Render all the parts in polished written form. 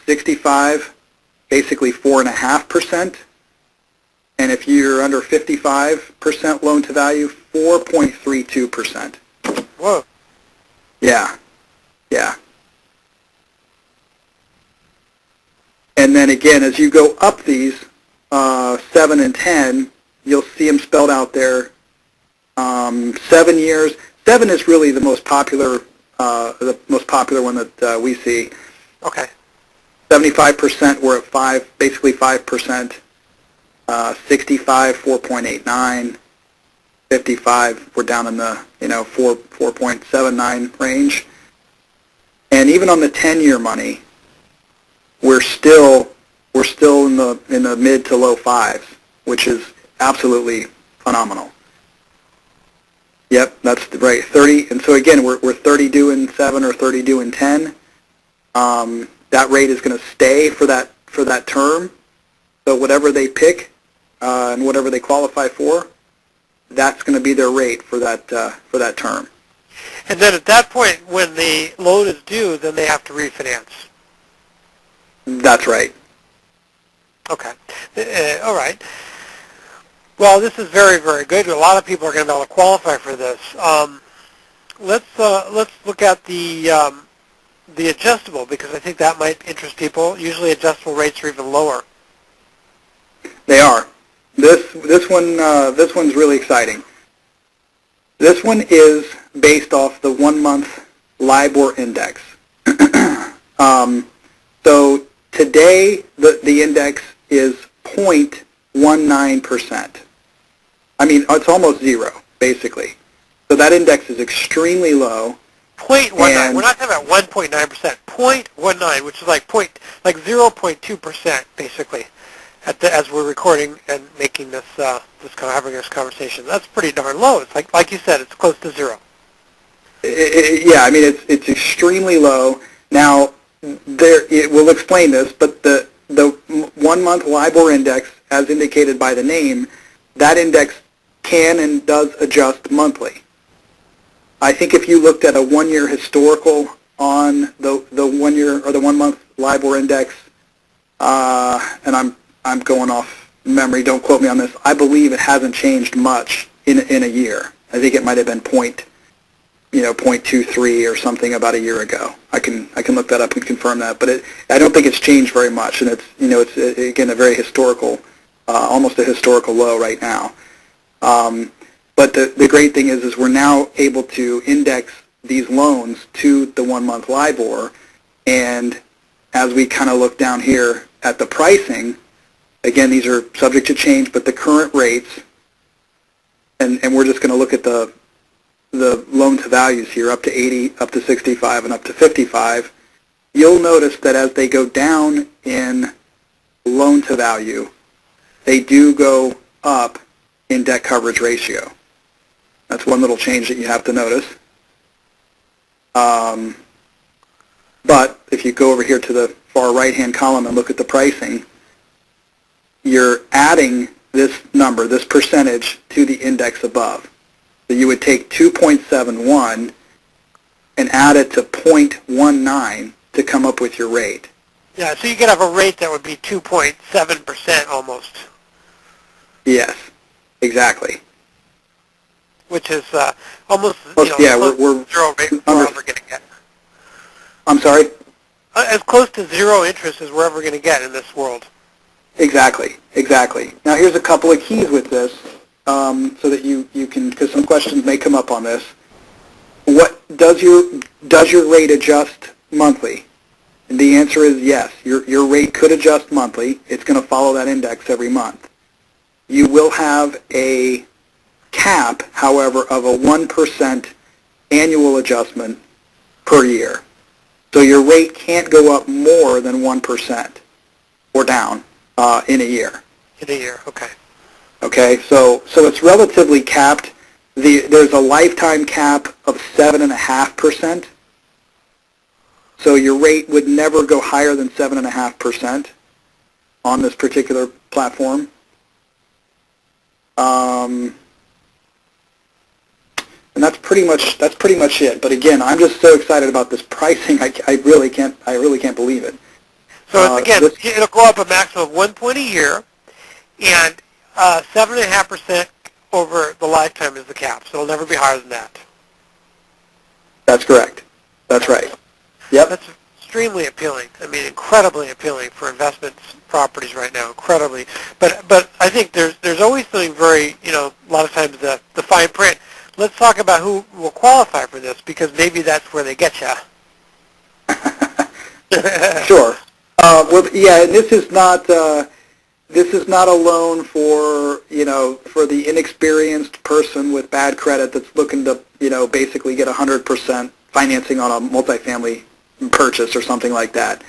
65, basically 4.5%. And if you're under 55% loan to value, 4.32%. Whoa. Yeah. Yeah. And then again, as you go up these, 7 and 10, you'll see them spelled out there. 7 years. 7 is really the most popular one that we see. Okay. 75% were at 5, basically 5%. 65, 4.89. 55, we're down in the 4.79 range. And even on the 10-year money, we're still in the mid to low 5s, which is absolutely phenomenal. Yep, that's right. 30, and so again, we're 30 due in 7 or 30 due in 10. That rate is going to stay for that term. So whatever they pick and whatever they qualify for, that's going to be their rate for that term. And then at that point, when the loan is due, then they have to refinance. That's right. Okay. All right. Well, this is very, very good. A lot of people are going to be able to qualify for this. Let's look at the adjustable, because I think that might interest people. Usually, adjustable rates are even lower. They are. This one's really exciting. This one is based off the 1-month LIBOR index. So today the index is 0.19%. I mean, it's almost zero, basically. So that index is extremely low. 0.19. We're not talking about 1.9%. 0.19, which is like 0.2%, basically, as we're recording and making having this conversation. That's pretty darn low. It's like you said, it's close to zero. Yeah, I mean, it's extremely low. Now, we'll explain this, but the 1-month LIBOR index, as indicated by the name, that index can and does adjust monthly. I think if you looked at a 1-year historical on the 1-year or the 1-month LIBOR index, and I'm going off memory, don't quote me on this, I believe it hasn't changed much in a year. I think it might have been 0.23 or something about a year ago. I can look that up and confirm that, but I don't think it's changed very much, and it's again a very historical, almost a historical low right now. But the great thing is we're now able to index these loans to the 1-month LIBOR, and as we kind of look down here at the pricing, again, these are subject to change, but the current rates, and we're just going to look at the loan to values here, up to 80, up to 65, and up to 55, you'll notice that as they go down in loan to value, they do go up in debt coverage ratio. That's one little change that you have to notice. But if you go over here to the far right-hand column and look at the pricing, you're adding this number, this percentage, to the index above. So you would take 2.71 and add it to 0.19 to come up with your rate. Yeah, so you could have a rate that would be 2.7% almost. Yes, exactly. Which is almost we're zero rate we're ever going to get. I'm sorry? As close to zero interest as we're ever going to get in this world. Exactly. Now here's a couple of keys with this, so that you can, because some questions may come up on this. What does your rate adjust monthly? And the answer is yes. Your rate could adjust monthly. It's going to follow that index every month. You will have a cap, however, of a 1% annual adjustment per year. So your rate can't go up more than 1% or down in a year. In a year, okay. Okay, so it's relatively capped. There's a lifetime cap of 7.5%. So your rate would never go higher than 7.5% on this particular platform. And that's pretty much it. But again, I'm just so excited about this pricing. I really can't believe it. So again, it'll go up a maximum of 1 point a year, and 7.5% over the lifetime is the cap. So it'll never be higher than that. That's correct. That's right. Yep. That's extremely appealing. I mean, incredibly appealing for investment properties right now. Incredibly. But I think there's always something very, a lot of times the fine print. Let's talk about who will qualify for this, because maybe that's where they get you. Sure. Well, yeah, this is not a loan for for the inexperienced person with bad credit that's looking to basically get 100% financing on a multifamily purchase or something like that.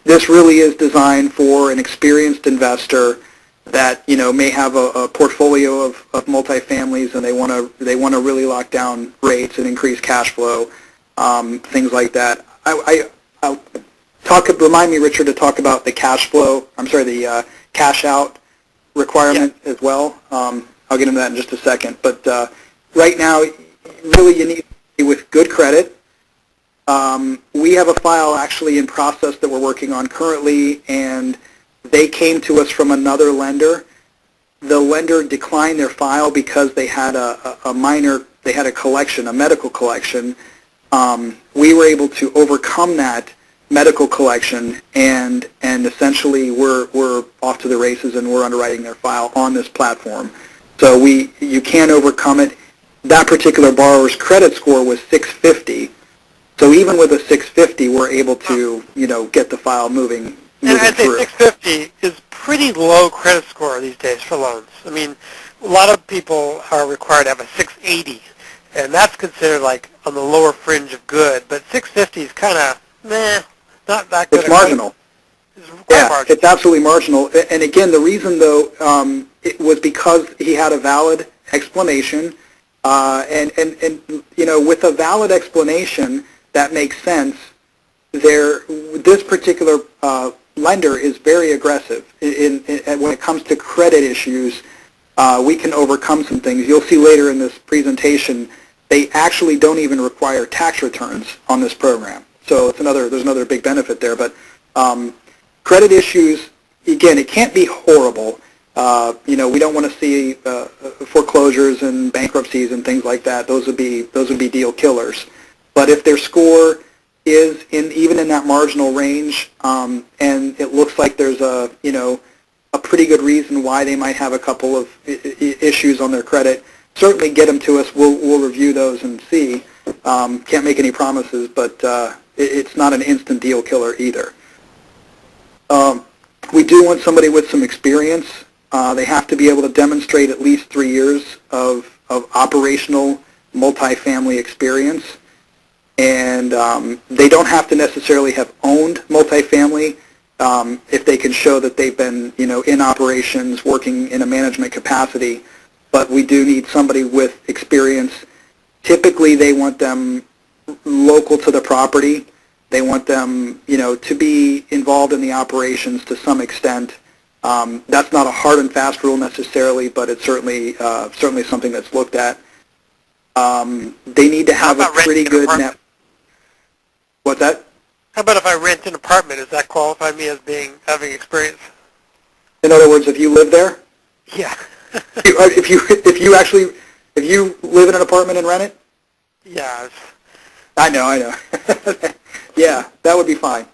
This really is designed for an experienced investor that may have a portfolio of multifamilies, and they want to really lock down rates and increase cash flow, things like that. Remind me, Richard, to talk about the cash flow. I'm sorry, the cash out requirement as well. I'll get into that in just a second. But right now, really, you need to be with good credit. We have a file actually in process that we're working on currently, and they came to us from another lender. The lender declined their file because they had a collection, a medical collection. We were able to overcome that medical collection, and essentially we're off to the races, and we're underwriting their file on this platform. So you can overcome it. That particular borrower's credit score was 650. So even with a 650, we're able to get the file moving. And I'd say 650 is pretty low credit score these days for loans. I mean, a lot of people are required to have a 680, and that's considered like on the lower fringe of good. But 650 is kind of not that good. It's marginal. It's absolutely marginal. And again, the reason though, it was because he had a valid explanation, and with a valid explanation that makes sense. This particular lender is very aggressive when it comes to credit issues. We can overcome some things. You'll see later in this presentation, they actually don't even require tax returns on this program. So there's another big benefit there. But credit issues, again, it can't be horrible. We don't want to see foreclosures and bankruptcies and things like that. Those would be deal killers. But if their score is even in that marginal range, and it looks like there's a pretty good reason why they might have a couple of issues on their credit, certainly get them to us. We'll review those and see. Can't make any promises, but it's not an instant deal killer either. We do want somebody with some experience. They have to be able to demonstrate at least 3 years of operational multifamily experience. And they don't have to necessarily have owned multifamily if they can show that they've been, in operations, working in a management capacity. But we do need somebody with experience. Typically, they want them local to the property. They want them, to be involved in the operations to some extent. That's not a hard and fast rule necessarily, but it's certainly something that's looked at. They need to have a pretty good net. What's that? How about if I rent an apartment? Does that qualify me as having experience? In other words, if you live there? Yeah. if you live in an apartment and rent it? Yeah. I know. Yeah, that would be fine.